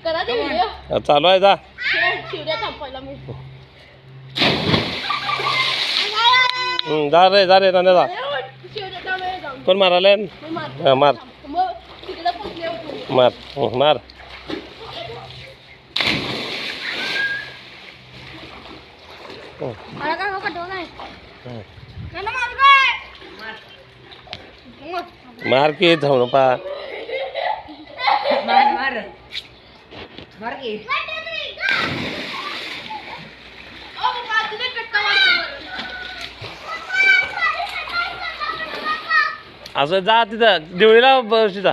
करा ते व्हिडिओ चालू आहे जा शिवड्या थांबवायला मी जा रे नाण्या जा शिवड्या जाऊन कोण मारायला मार मग तिकडे पोचले होते मार मला काय पटव नाही मार की जाऊ पा मार की असं जा तिथं देवळीला बशीचा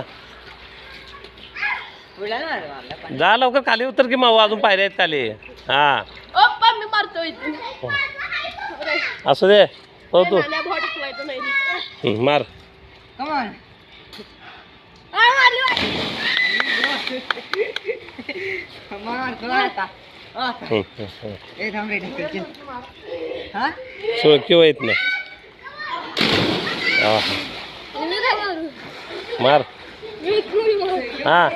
जा लवकर खाली उतर की माऊ अजून पायऱ्या आहेत खाली हा मी मारतो इथे असू दे हो तू मार कमान किंवा येत ना मार हा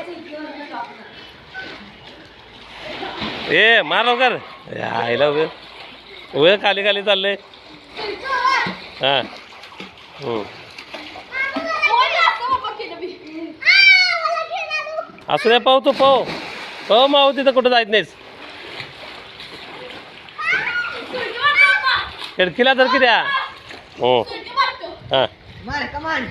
ए मार लवकर आईला उभे खाली खाली चाललंय हा असू दे पाहू तू पाहू माऊ तिथं कुठं जायच नाहीस खिडकीला तर की द्या हो हा मार कमान